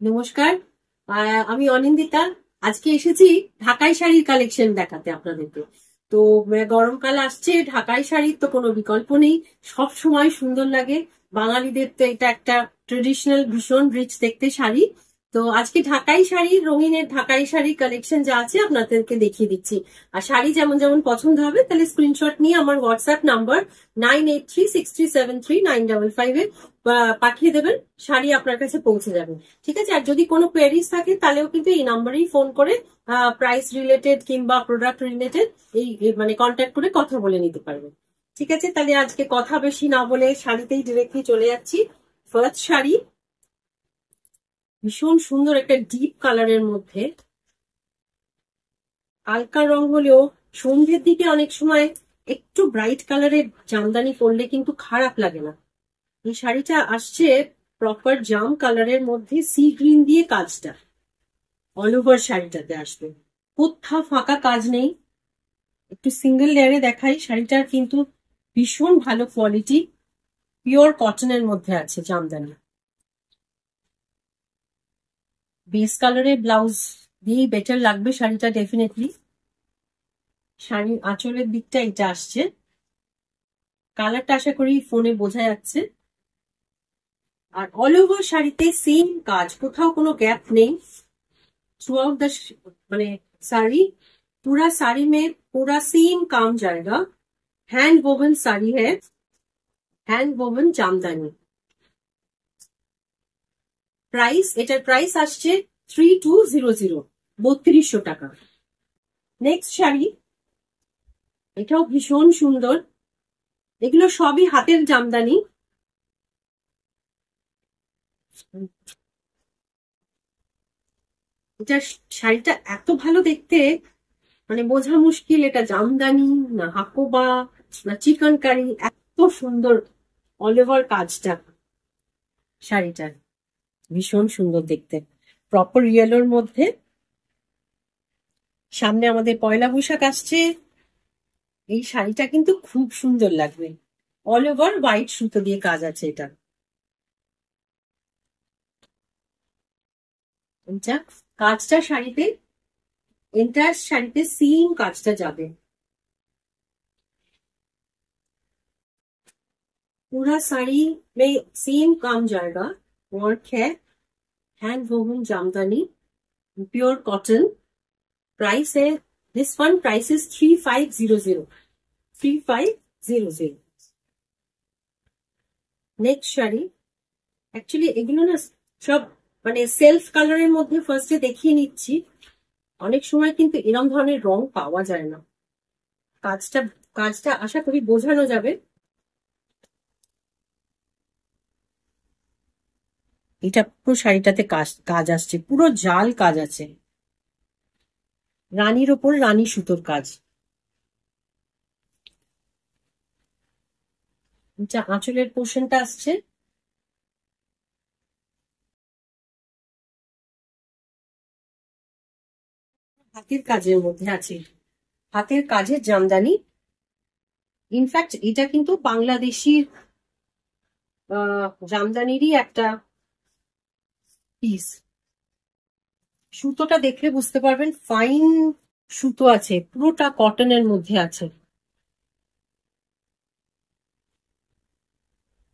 নমস্কার। আমি অনিন্দিতা। আজকে এসেছি ঢাকাই শাড়ির কালেকশন দেখাতে আপনাদেরকে। তো গরমকাল আসছে, ঢাকাই শাড়ির তো কোনো বিকল্প নেই, সব সময় সুন্দর লাগে। বাঙালিদের তো এটা একটা ট্রেডিশনাল, ভীষণ রিচ দেখতে শাড়ি। তো আজকে ঢাকাই শাড়ি, রঙিনের ঢাকাই শাড়ির কালেকশন যা আছে আপনাদেরকে দেখিয়ে দিচ্ছি। আর শাড়ি যেমন যেমন পছন্দ হবে তাহলে স্ক্রিনশট নিয়ে আমার হোয়াটসঅ্যাপ নাম্বার 9836373955 পাঠিয়ে দেবেন, শাড়ি আপনার কাছে পৌঁছে যাবে। ঠিক আছে? আর যদি কোনো কোয়েরিজ থাকে তাহলেও কিন্তু এই নাম্বারেই ফোন করে প্রাইস রিলেটেড কিংবা প্রোডাক্ট রিলেটেড মানে কন্ট্যাক্ট করে কথা বলে নিতে পারবেন। ঠিক আছে, তাহলে আজকে কথা বেশি না বলে শাড়িতেই ডিরেক্টলি চলে যাচ্ছি। ফার্স্ট শাড়ি, ভীষণ সুন্দর একটা ডিপ কালারের মধ্যে, হালকা রং হলেও সন্ধ্যের দিকে অনেক সময় একটু ব্রাইট কালারের জামদানি পরলে কিন্তু খারাপ লাগে না। এই শাড়িটা আসছে প্রপার জাম কালারের মধ্যে, সি গ্রিন দিয়ে কাজটা অল ওভার শাড়িটাতে আসবে। কোথাও ফাঁকা কাজ নেই। একটু সিঙ্গেল লেয়ারে দেখাই, শাড়িটার কিন্তু ভীষণ ভালো কোয়ালিটি, পিওর কটনের মধ্যে আছে জামদানি। বেস কালারের ব্লাউজ দিয়েই বেটার লাগবে শাড়িটা ডেফিনেটলি। শাড়ির আঁচলের দিকটা এটা আসছে, কালারটা আশা করি ফোনে বোঝা যাচ্ছে। আর অল ওভার শাড়িতে সেম কাজ, কোথাও কোনো গ্যাপ নেই। थ्रू आउट द মানে साड़ी, पूरा साड़ी में पूरा सेम काम जाएगा। हैंड वोवन साड़ी है, हैंड वोवन জামদানি। প্রাইস, এটার প্রাইস আসছে 3200, 3200 টাকা। নেক্সট শাড়ি, এটাও ভীষণ সুন্দর। এগুলো সবই হাতের জামদানি। এটা শাড়িটা এত ভালো দেখতে, মানে বোঝা মুশকিল এটা জামদানি না হাকোবা না চিকন কারি। এত সুন্দর অল ওভার কাজটা শাড়িটার, ভীষণ সুন্দর দেখতে, প্রপার ইয়েলোর মধ্যে। সামনে আমাদের পয়লা বৈশাখ আসছে, এই শাড়িটা কিন্তু খুব সুন্দর লাগবে। অল ওভার হোয়াইট সুতো দিয়ে কাজ আছে এটা। কাজটা শাড়িতে, এন্টায়ার শাড়িতে সেম কাজটা যাবে। पूरा साड़ी में सेम काम जाएगा। वर्क है, hand woven Jamdani, pure cotton. Price है, this one price is 3500, 3500। Next sari, actually এগুলো না সব মানে সেলফ কালারের মধ্যে ফার্স্টে দেখিয়ে নিচ্ছি। অনেক সময় কিন্তু এরকম ধরনের রং পাওয়া যায় না। কাজটা কাজটা আশা করি বোঝানো যাবে। এটা পুরো শাড়িটাতে কাজ কাজ আসছে, পুরো জাল কাজ আছে, রানীর ওপর রানী সুতোর কাজ। যা আঁচলের পোর্শনটা আসছে, হাতের কাজের মধ্যে আছে, হাতের কাজের জামদানি। ইনফ্যাক্ট এটা কিন্তু বাংলাদেশি জামদানিরই একটা পিস। সুতোটা দেখলে বুঝতে পারবেন, ফাইন সুতো আছে, পুরোটা কটনের মধ্যে আছে।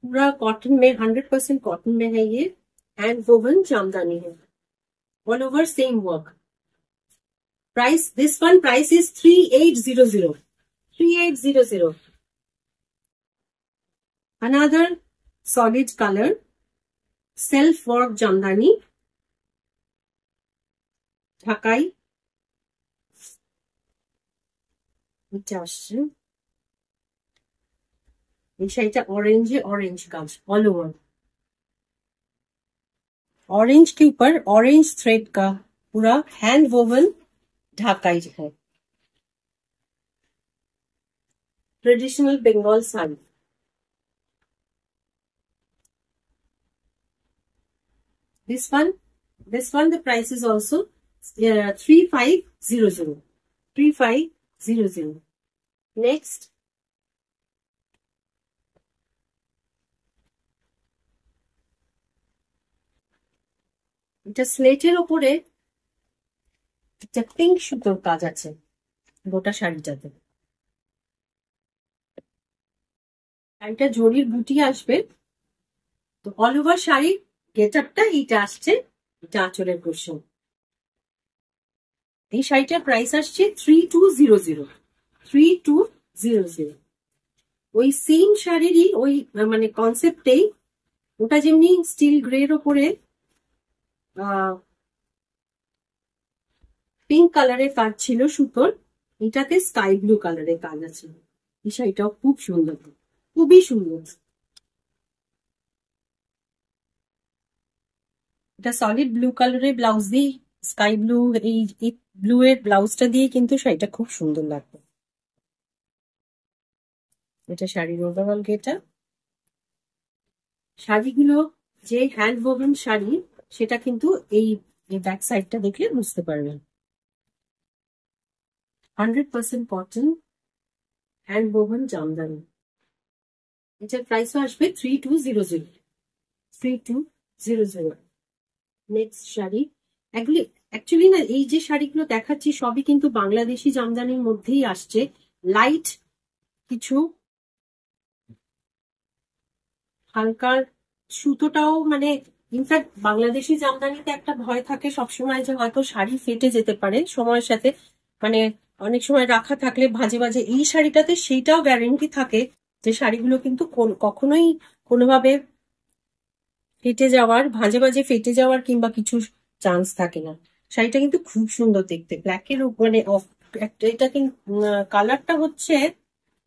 पूरा कॉटन में, 100% कॉटन में है ये। हैंड वोवन जामदानी है, all over same work. Price, this one price is 3800, 3800। Another solid colour, self work jamdani, ঢাকাই। এটা আসছে, এই শাড়িটা ऑरेंज ऑरेंज काज ऑल ओवर, ऑरेंज के ऊपर ऑरेंज थ्रेड का पूरा हैंड वोवन ढाकाई है। Traditional Bengal sari. This one the price is also 3500, 3500। Next, এটা স্লেটের ওপরে একটা পিঙ্ক সুতোর কাজ আছে গোটা শাড়িটাতে। শাড়িটা জরির বুটি আসবে। তো অল ওভার শাড়ির গেট আপটা এইটা আসছে, এটা আঁচলের পোর্শন। এই শাড়িটার প্রাইস আসছে 3200। 3200। ওই সেম শাড়িরই ওই মানে কনসেপ্টেই, ওটা যেমনি স্টিল গ্রের ওপরে পিঙ্ক কালারের কাজ ছিল সুতোর, এটাতে স্কাই ব্লু কালারের কাজ আছে। এই শাড়িটাও খুব সুন্দর, খুবই সুন্দর। এটা সলিড ব্লু কালারের ব্লাউজ দিয়ে, স্কাই ব্লু এই ব্লু এর ব্লাউজটা দিয়ে কিন্তু শাড়িটা খুব সুন্দর লাগবে। এটা শাড়ির ওভারঅল গেটা। শাড়িগুলো যে হ্যান্ড ওভেন শাড়ি, সেটা কিন্তু এই ব্যাক সাইডটা দেখলে বুঝতে পারবেন। 100% কটন হ্যান্ড ওভেন জামদানি। এটার প্রাইসও আসবে 3200। 3200। নেক্সট শাড়ি, এগুলি অ্যাকচুয়ালি না, এই যে শাড়িগুলো দেখাচ্ছি সবই কিন্তু বাংলাদেশি জামদানির মধ্যেই আসছে। লাইট কিছু, হালকার সুতোটাও মানে ইনফ্যাক্ট বাংলাদেশি জামদানিতে একটা ভয় থাকে সবসময় যে হয়তো শাড়ি ফেটে যেতে পারে সময়ের সাথে, মানে অনেক সময় রাখা থাকলে ভাজে ভাজে। এই শাড়িটাতে সেইটাও গ্যারেন্টি থাকে যে শাড়িগুলো কিন্তু কখনোই কোনোভাবে ফেটে যাওয়ার, ভাজে ভাজে ফেটে যাওয়ার কিংবা কিছু চান্স থাকে না। শাড়িটা কিন্তু খুব সুন্দর দেখতে, ব্ল্যাকের মানে এটা কিন্তু কালারটা হচ্ছে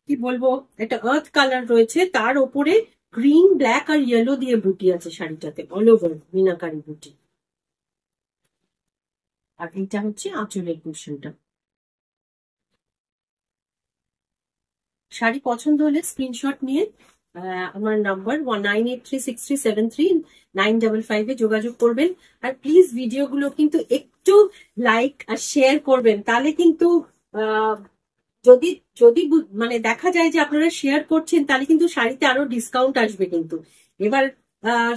কি বলবো, এটা আর্থ কালার রয়েছে, তার ওপরে গ্রিন, ব্ল্যাক আর ইয়েলো দিয়ে বুটি আছে শাড়িটাতে, অল ওভার মিনাকারি বুটি। আর এইটা হচ্ছে আঁচলের পোর্শনটা। শাড়ি পছন্দ হলে স্ক্রিনশট নিয়ে আমার নাম্বার 1983637395 যোগাযোগ করবেন। আর প্লিজ ভিডিওগুলো কিন্তু একটু লাইক আর শেয়ার করবেন, তাহলে কিন্তু যদি যদি মানে দেখা যায় যে আপনারা শেয়ার করছেন, তাহলে কিন্তু শাড়িতে আরো ডিসকাউন্ট আসবে। কিন্তু এবার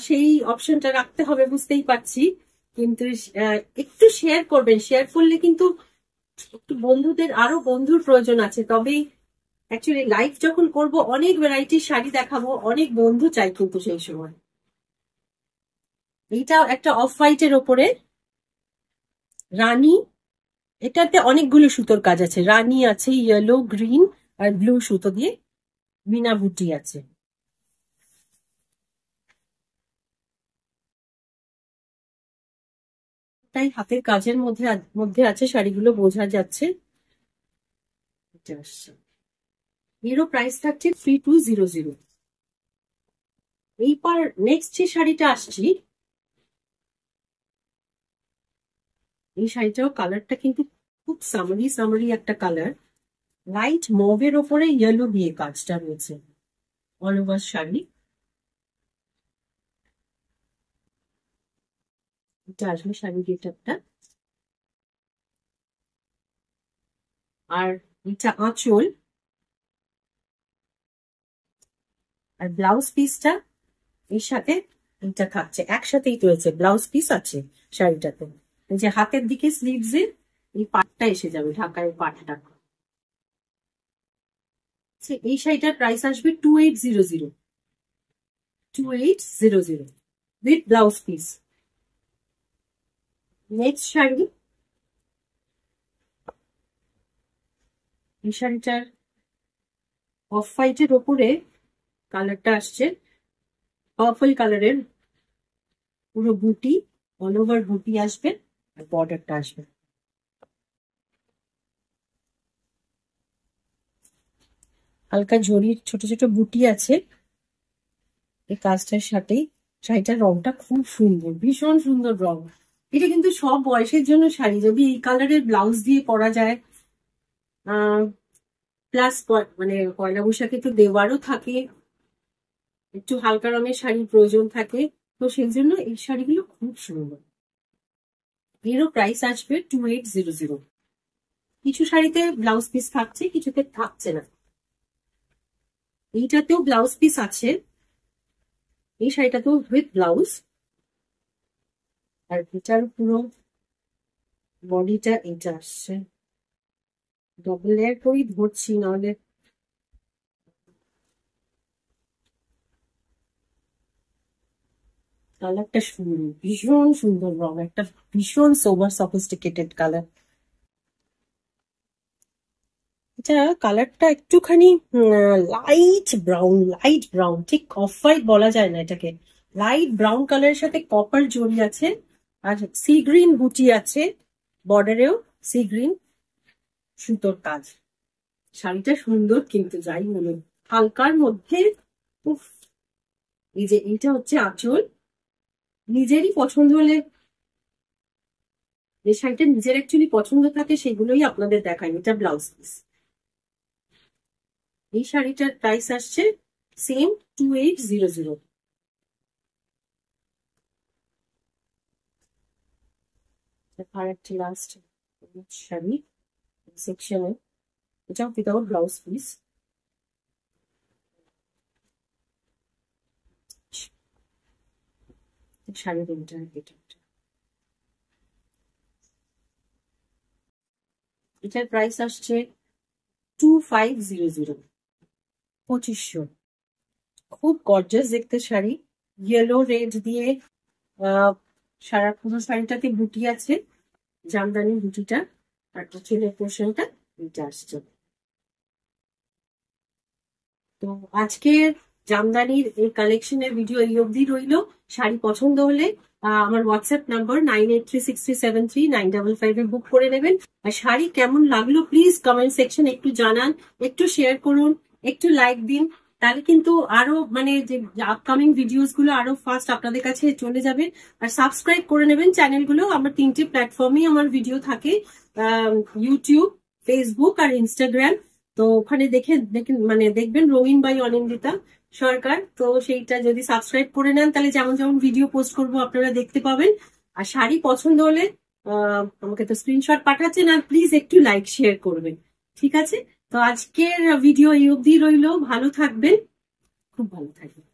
সেই অপশনটা রাখতে হবে বুঝতেই পারছি, কিন্তু একটু শেয়ার করবেন। শেয়ার করলে কিন্তু একটু বন্ধুদের, আরো বন্ধুর প্রয়োজন আছে, তবেই অ্যাকচুয়ালি লাইভ যখন করব অনেক ভ্যারাইটির শাড়ি দেখাবো, অনেক বন্ধু চাই কিন্তু সেই সময়। এইটাও একটা অফ হোয়াইটের ওপরে রানী, এটাতে অনেকগুলো সুতোর কাজ আছে, রানী আছে, ইয়েলো, গ্রিন আর ব্লু সুতো দিয়ে মিনা বুটি আছে। তাই হাতের কাজের মধ্যে মধ্যে আছে, শাড়িগুলো বোঝা যাচ্ছে। এটা আসছে, এরও প্রাইস থাকছে 3200। এইবার নেক্সট যে শাড়িটা আসছি, এই শাড়িটাও কালারটা কিন্তু খুব সামারি সামারি একটা কালার, লাইট মভের ওপরে ইয়েলো দিয়ে কাজটা রয়েছে অল ওভার শাড়ি। এটা আসলে শাড়ি গেটআপটা। আর এটা আঁচল, আর ব্লাউজ পিসটা এর সাথে এটা থাকছে, একসাথেই রয়েছে, ব্লাউজ পিস আছে শাড়িটাতে। এই যে হাতের দিকে স্লিভস এর এই পাটটা এসে যাবে, ঢাকার পাটটা। এই শাড়িটার প্রাইস আসবে 2800। 2800 with blouse piece. Next sari, এই শাড়িটার অফ হোয়াইটের ওপরে কালারটা আসছে পার্পল কালারের, পুরো বুটি, অল ওভার বুটি আসবে আর বর্ডারটা আসবে। হালকা জরির ছোট ছোট বুটি আছে এই কাজটার সাথেই। শাড়িটার রংটা খুব সুন্দর, ভীষণ সুন্দর রং। এটা কিন্তু সব বয়সের জন্য শাড়ি, যদি এই কালারের ব্লাউজ দিয়ে পরা যায়, প্লাস মানে পয়লা বৈশাখে তো দেওয়ারও থাকে, একটু হালকা রঙের শাড়ির প্রয়োজন থাকে, তো সেই জন্য এই শাড়িগুলো খুব সুন্দর। এরও প্রাইস আসবে 2800। কিছু শাড়িতে ব্লাউজ পিস থাকছে, কিছুতে থাকছে না। এইটাতেও ব্লাউজ পিস আছে, এই শাড়িটাতেও উইথ ব্লাউজ, আর এটার পুরো বডিটা এটা আসছে, ডবল লেয়ার করেই ধরছি, নাহলে কালারটা সুন্দর, ভীষণ সুন্দর রং, একটা ভীষণ সোবার সফিস্টিকেটেড কালার। এটা কালারটা একটুখানি লাইট ব্রাউন, ঠিক অফ হোয়াইট বলা যায় না এটাকে, লাইট ব্রাউন কালারের সাথে কপার জড়ি আছে, আর সি গ্রিন বুটি আছে, বর্ডারেও সি গ্রিন সুতোর কাজ। শাড়িটা সুন্দর, কিন্তু যাই বলুন হালকার মধ্যে, উফ। এই যে এইটা হচ্ছে আঁচল, নিজেরই পছন্দ হলে, যে শাড়িটা নিজের অ্যাকচুয়ালি পছন্দ থাকে সেগুলোই আপনাদের দেখায়। এটা ব্লাউজ পিস। এই শাড়িটার প্রাইস আসছে সেম 2800। আর একটা লাস্ট শাড়ি সেকশনে, এটাও উইদাউট ব্লাউজ পিস। শাড়ির এটার প্রাইস আসছে 2500, 2500। খুব গর্জাস দেখতে শাড়ি, ইয়েলো রেড দিয়ে সারা পুরো শাড়িটাতে বুটি আছে, জামদানি বুটিটা, আর ছেলের পোর্শনটা এটা আসছে। তো আজকের জামদানির এই কালেকশনের ভিডিও এই অবধি রইল। শাড়ি পছন্দ হলে আমার হোয়াটসঅ্যাপ নাম্বার 9836373955 বুক করে নেবেন। আর শাড়ি কেমন লাগলো প্লিজ কমেন্ট সেকশন একটু জানান, একটু শেয়ার করুন, একটু লাইক দিন, তাহলে কিন্তু আরো মানে যে আপকামিং ভিডিওস গুলো আরো ফাস্ট আপনাদের কাছে চলে যাবে। আর সাবস্ক্রাইব করে নেবেন চ্যানেলগুলো, আমার 3টে প্ল্যাটফর্মে আমার ভিডিও থাকে, ইউটিউব, ফেসবুক আর ইনস্টাগ্রাম। তো ওখানে মানে দেখবেন রঙিন বাই অনিন্দিতা সরকার। তো সেইটা যদি সাবস্ক্রাইব করে নেন তাহলে যেমন যেমন ভিডিও পোস্ট করবো আপনারা দেখতে পাবেন। আর শাড়ি পছন্দ হলে আমাকে তো স্ক্রিনশট পাঠাচ্ছেন, আর প্লিজ একটু লাইক শেয়ার করবেন, ঠিক আছে? তো আজকের ভিডিও এই অবধি রইলো। ভালো থাকবেন, খুব ভালো থাকবেন।